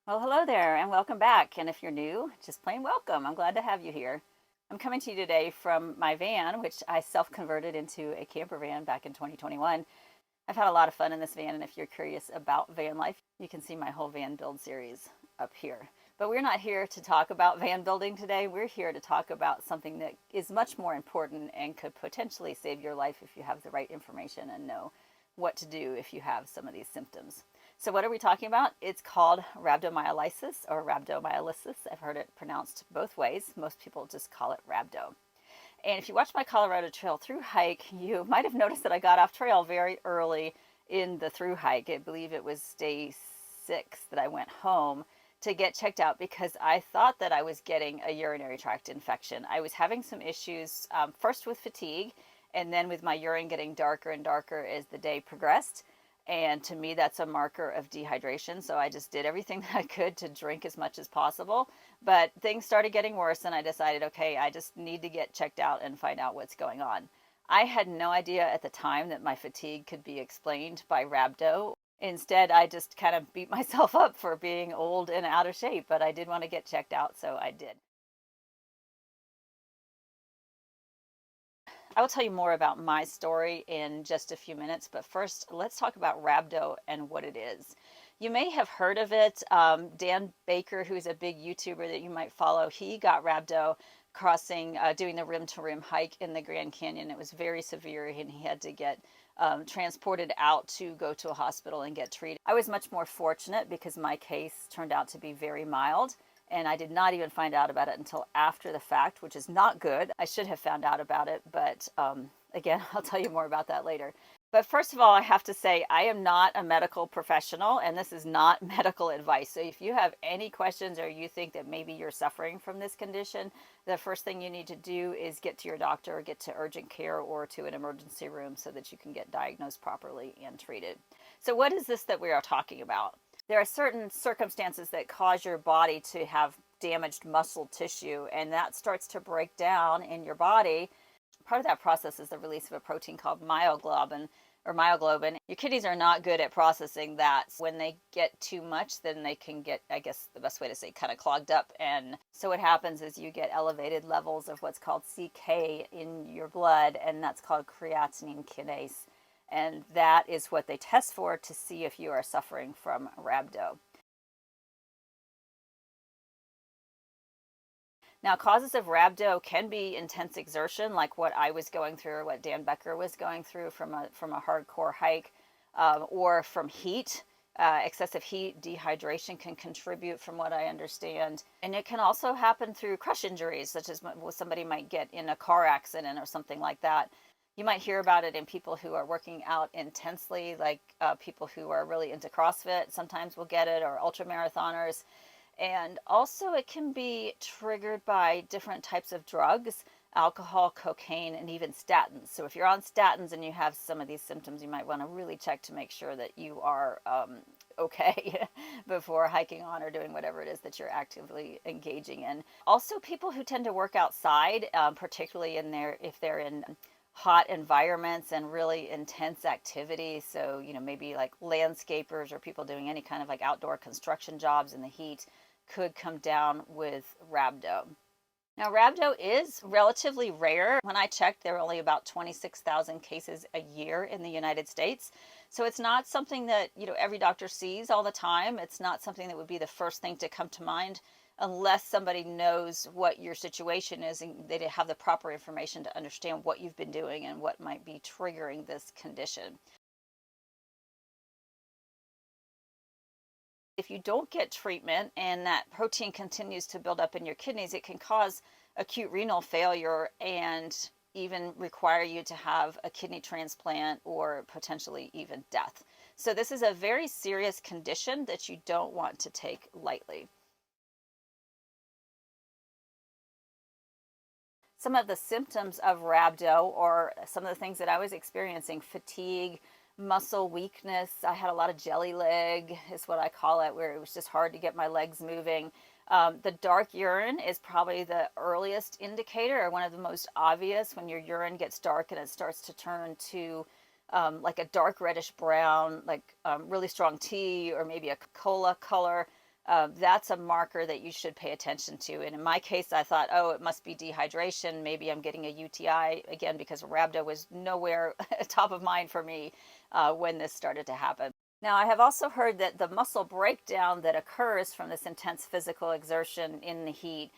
Well, hello there and welcome back. And if you're new, just plain welcome. I'm glad to have you here. I'm coming to you today from my van, which I self-converted into a camper van back in 2021. I've had a lot of fun in this van, and if you're curious about van life, you can see my whole van build series up here. But we're not here to talk about van building today. We're here to talk about something that is much more important and could potentially save your life if you have the right information and know what to do if you have some of these symptoms. So what are we talking about? It's called rhabdomyolysis or rhabdomyolysis. I've heard it pronounced both ways. Most people just call it rhabdo. And if you watch my Colorado Trail through hike, you might have noticed that I got off trail very early in the through hike. I believe it was day 6 that I went home to get checked out because I thought that I was getting a urinary tract infection. I was having some issues, first with fatigue, and then with my urine getting darker and darker as the day progressed. And to me, that's a marker of dehydration. So I just did everything that I could to drink as much as possible. But things started getting worse, and I decided, okay, I just need to get checked out and find out what's going on. I had no idea at the time that my fatigue could be explained by rhabdo. Instead, I just kind of beat myself up for being old and out of shape, but I did want to get checked out, so I did. I will tell you more about my story in just a few minutes, but first, let's talk about rhabdo and what it is. You may have heard of it. Dan Baker, who's a big YouTuber that you might follow, he got rhabdo crossing, doing the rim-to-rim hike in the Grand Canyon. It was very severe, and he had to get transported out to go to a hospital and get treated. I was much more fortunate because my case turned out to be very mild, and I did not even find out about it until after the fact, which is not good. I should have found out about it, but again, I'll tell you more about that later. But first of all, I have to say I am not a medical professional, and this is not medical advice. So if you have any questions or you think that maybe you're suffering from this condition, the first thing you need to do is get to your doctor or get to urgent care or to an emergency room so that you can get diagnosed properly and treated. So what is this that we are talking about? There are certain circumstances that cause your body to have damaged muscle tissue, and that starts to break down in your body. Part of that process is the release of a protein called myoglobin or myoglobin. Your kidneys are not good at processing that. When they get too much, then they can get, I guess the best way to say, kind of clogged up. And so what happens is you get elevated levels of what's called CK in your blood, and that's called creatinine kinase. And that is what they test for to see if you are suffering from rhabdo. Now, causes of rhabdo can be intense exertion, like what I was going through or what Dan Becker was going through from a hardcore hike, or from heat. Excessive heat, dehydration can contribute, from what I understand. And it can also happen through crush injuries, such as somebody might get in a car accident or something like that. You might hear about it in people who are working out intensely, like people who are really into CrossFit sometimes will get it, or ultra marathoners. And also it can be triggered by different types of drugs, alcohol, cocaine, and even statins. So if you're on statins and you have some of these symptoms, you might want to really check to make sure that you are okay before hiking on or doing whatever it is that you're actively engaging in. Also, people who tend to work outside, particularly if they're in hot environments and really intense activity. So, maybe like landscapers or people doing any kind of like outdoor construction jobs in the heat could come down with rhabdo. Now, rhabdo is relatively rare. When I checked, there were only about 26,000 cases a year in the United States. So it's not something that, every doctor sees all the time. It's not something that would be the first thing to come to mind unless somebody knows what your situation is and they have the proper information to understand what you've been doing and what might be triggering this condition. If you don't get treatment and that protein continues to build up in your kidneys, it can cause acute renal failure and even require you to have a kidney transplant or potentially even death. So this is a very serious condition that you don't want to take lightly. Some of the symptoms of rhabdo, or some of the things that I was experiencing: fatigue, muscle weakness. I had a lot of jelly leg, is what I call it, where it was just hard to get my legs moving. The dark urine is probably the earliest indicator, or one of the most obvious, when your urine gets dark and it starts to turn to like a dark reddish brown, like really strong tea or maybe a cola color. that's a marker that you should pay attention to. And in my case, I thought, oh, it must be dehydration. Maybe I'm getting a UTI, again, because rhabdo was nowhere top of mind for me when this started to happen. Now, I have also heard that the muscle breakdown that occurs from this intense physical exertion in the heat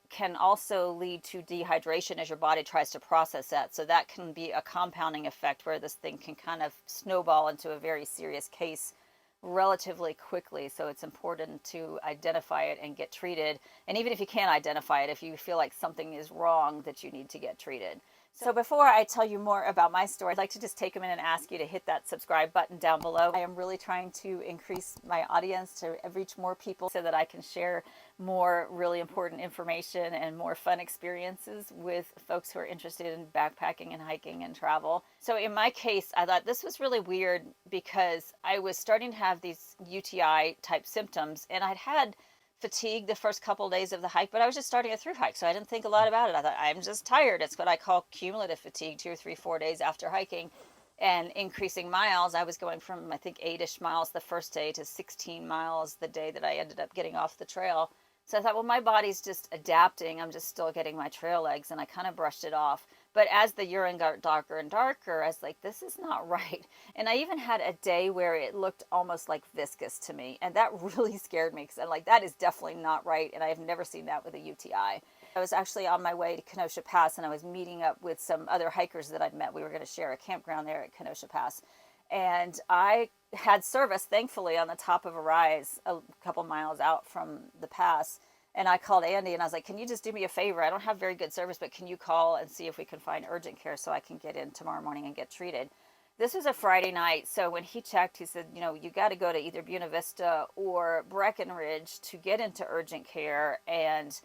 can also lead to dehydration as your body tries to process that. So that can be a compounding effect where this thing can kind of snowball into a very serious case relatively quickly. So it's important to identify it and get treated. And even if you can't identify it, if you feel like something is wrong, that you need to get treated. So before I tell you more about my story, I'd like to just take a minute and ask you to hit that subscribe button down below. I am really trying to increase my audience to reach more people so that I can share more really important information and more fun experiences with folks who are interested in backpacking and hiking and travel. So in my case, I thought this was really weird because I was starting to have these UTI type symptoms, and I'd had fatigue the first couple of days of the hike, but I was just starting a through hike, so I didn't think a lot about it. I thought, I'm just tired. It's what I call cumulative fatigue, 2 or 3, 4 days after hiking and increasing miles. I was going from, I think, 8-ish miles the first day to 16 miles the day that I ended up getting off the trail. So I thought, well, my body's just adapting. I'm just still getting my trail legs, and I kind of brushed it off. But as the urine got darker and darker, I was like, this is not right. And I even had a day where it looked almost like viscous to me. And that really scared me because I'm like, that is definitely not right. And I've never seen that with a UTI. I was actually on my way to Kenosha Pass, and I was meeting up with some other hikers that I'd met. We were going to share a campground there at Kenosha Pass. And I had service, thankfully, on the top of a rise a couple miles out from the pass. And I called Andy and I was like, can you just do me a favor? I don't have very good service, but can you call and see if we can find urgent care so I can get in tomorrow morning and get treated? This was a Friday night, so when he checked, he said, you know, you got to go to either Buena Vista or Breckenridge to get into urgent care. And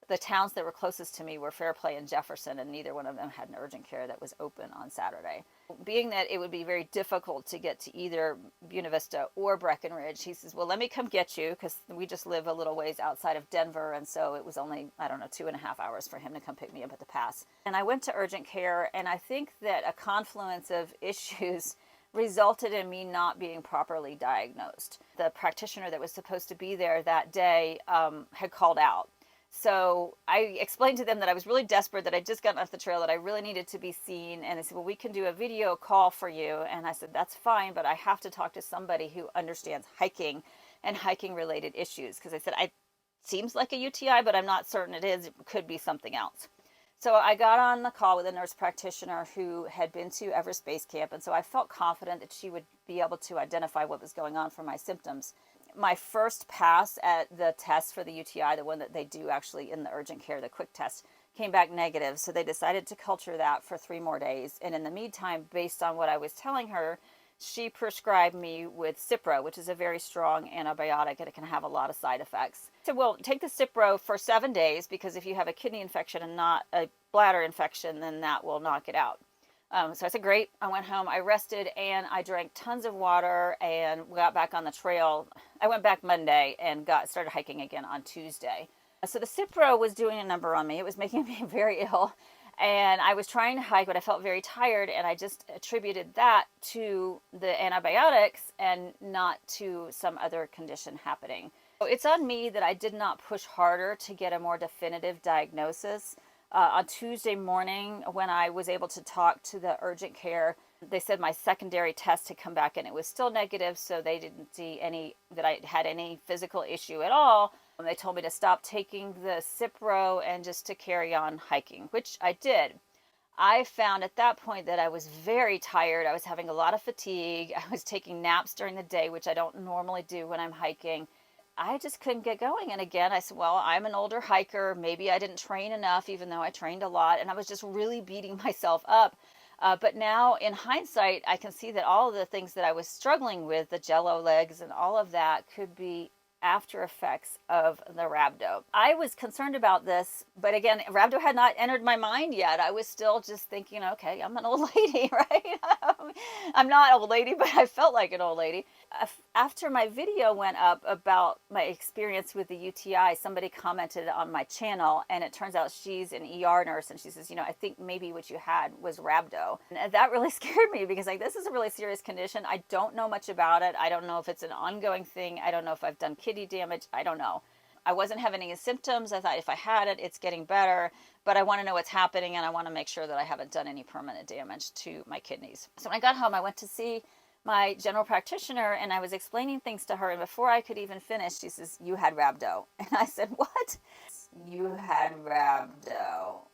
the towns that were closest to me were Fairplay and Jefferson, and neither one of them had an urgent care that was open on Saturday. Being that it would be very difficult to get to either Buena Vista or Breckenridge, he says, well, let me come get you, because we just live a little ways outside of Denver, and so it was only, I don't know, 2.5 hours for him to come pick me up at the pass. And I went to urgent care, and I think that a confluence of issues resulted in me not being properly diagnosed. The practitioner that was supposed to be there that day had called out. So I explained to them that I was really desperate, that I'd just gotten off the trail, that I really needed to be seen. And they said, well, we can do a video call for you. And I said, that's fine, but I have to talk to somebody who understands hiking and hiking related issues. Because I said, it seems like a UTI, but I'm not certain it is. It could be something else. So I got on the call with a nurse practitioner who had been to Everest Base Camp. And so I felt confident that she would be able to identify what was going on for my symptoms. My first pass at the test for the UTI, the one that they do actually in the urgent care, the quick test, came back negative. So they decided to culture that for 3 more days. And in the meantime, based on what I was telling her, she prescribed me with Cipro, which is a very strong antibiotic, and it can have a lot of side effects. So, well, take the Cipro for 7 days, because if you have a kidney infection and not a bladder infection, then that will knock it out. So I said, great. I went home, I rested, and I drank tons of water and got back on the trail. I went back Monday and started hiking again on Tuesday. So the Cipro was doing a number on me. It was making me very ill. And I was trying to hike, but I felt very tired, and I just attributed that to the antibiotics and not to some other condition happening. So it's on me that I did not push harder to get a more definitive diagnosis. On Tuesday morning, when I was able to talk to the urgent care, they said my secondary test had come back and it was still negative, so they didn't see that I had any physical issue at all. And they told me to stop taking the Cipro and just to carry on hiking, which I did. I found at that point that I was very tired. I was having a lot of fatigue. I was taking naps during the day, which I don't normally do when I'm hiking. I just couldn't get going. And again, I said, well, I'm an older hiker. Maybe I didn't train enough, even though I trained a lot. And I was just really beating myself up. But now in hindsight, I can see that all of the things that I was struggling with, the jello legs and all of that, could be after effects of the rhabdo. I was concerned about this, but again, rhabdo had not entered my mind yet. I was still just thinking, okay, I'm an old lady, right? I'm not an old lady, but I felt like an old lady. After my video went up about my experience with the UTI, somebody commented on my channel, and it turns out she's an ER nurse, and she says, I think maybe what you had was rhabdo. And that really scared me, because this is a really serious condition. I don't know much about it. I don't know if it's an ongoing thing. I don't know if I've done kidney kidney damage? I don't know. I wasn't having any symptoms. I thought if I had it, it's getting better, but I want to know what's happening, and I want to make sure that I haven't done any permanent damage to my kidneys. So when I got home, I went to see my general practitioner, and I was explaining things to her, and before I could even finish, she says, "You had rhabdo." And I said, "What?" "You had rhabdo."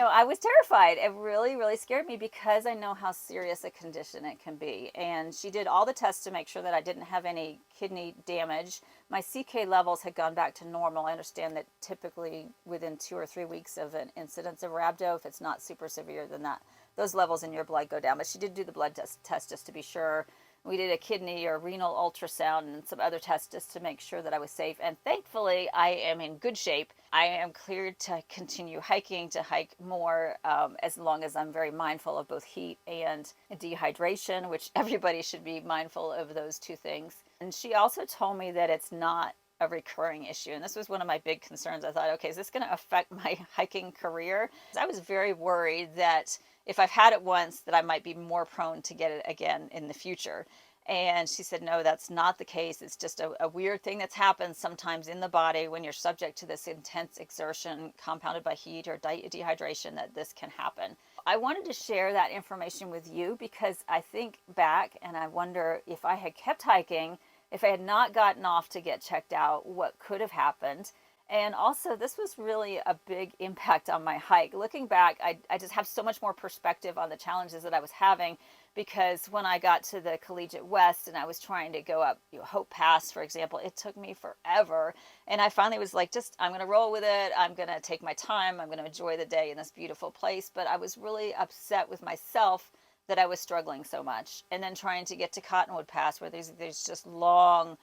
I was terrified. It really, really scared me because I know how serious a condition it can be. And she did all the tests to make sure that I didn't have any kidney damage. My CK levels had gone back to normal. I understand that typically within 2 or 3 weeks of an incidence of rhabdo, if it's not super severe, then those levels in your blood go down. But she did do the blood test just to be sure. We did a kidney or renal ultrasound and some other tests just to make sure that I was safe. And thankfully, I am in good shape. I am cleared to continue hiking, to hike more, as long as I'm very mindful of both heat and dehydration, which everybody should be mindful of those two things. And she also told me that it's not a recurring issue. And this was one of my big concerns. I thought, okay, is this going to affect my hiking career? I was very worried that if I've had it once, that I might be more prone to get it again in the future. And she said, no, that's not the case. It's just a weird thing that's happened sometimes in the body when you're subject to this intense exertion compounded by heat or dehydration, that this can happen. I wanted to share that information with you because I think back and I wonder if I had kept hiking, if I had not gotten off to get checked out, what could have happened. And also, this was really a big impact on my hike. Looking back, I just have so much more perspective on the challenges that I was having, because when I got to the Collegiate West and I was trying to go up Hope Pass, for example, it took me forever. And I finally was like, I'm going to roll with it. I'm going to take my time. I'm going to enjoy the day in this beautiful place. But I was really upset with myself that I was struggling so much. And then trying to get to Cottonwood Pass, where there's just long,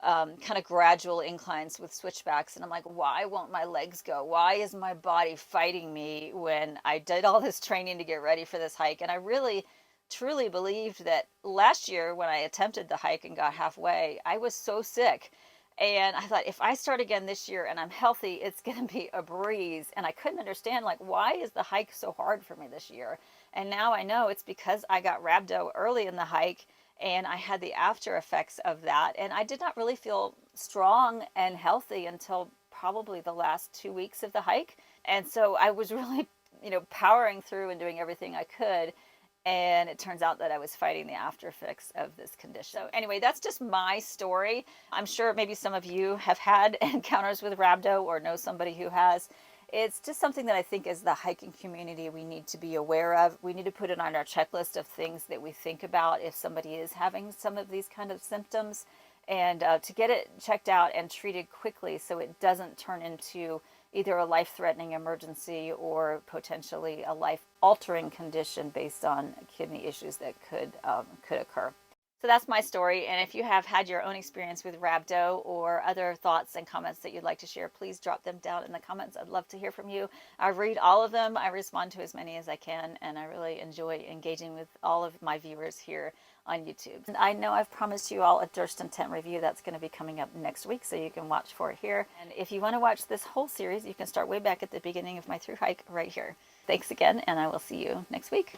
kind of gradual inclines with switchbacks, and I'm like, why won't my legs go? Why is my body fighting me when I did all this training to get ready for this hike? And I really truly believed that last year when I attempted the hike and got halfway, I was so sick, and I thought, if I start again this year and I'm healthy, it's going to be a breeze. And I couldn't understand, like, why is the hike so hard for me this year? And now I know it's because I got rhabdo early in the hike, and I had the after effects of that. And I did not really feel strong and healthy until probably the last 2 weeks of the hike. And so I was really, powering through and doing everything I could. And it turns out that I was fighting the after effects of this condition. So anyway, that's just my story. I'm sure maybe some of you have had encounters with rhabdo or know somebody who has. It's just something that I think as the hiking community we need to be aware of. We need to put it on our checklist of things that we think about if somebody is having some of these kind of symptoms, and to get it checked out and treated quickly so it doesn't turn into either a life-threatening emergency or potentially a life-altering condition based on kidney issues that could occur. So that's my story, and if you have had your own experience with rhabdo or other thoughts and comments that you'd like to share, please drop them down in the comments. I'd love to hear from you. I read all of them. I respond to as many as I can, and I really enjoy engaging with all of my viewers here on YouTube. And I know I've promised you all a Durston tent review that's going to be coming up next week, so you can watch for it here. And if you want to watch this whole series, you can start way back at the beginning of my thru hike right here. Thanks again, and I will see you next week.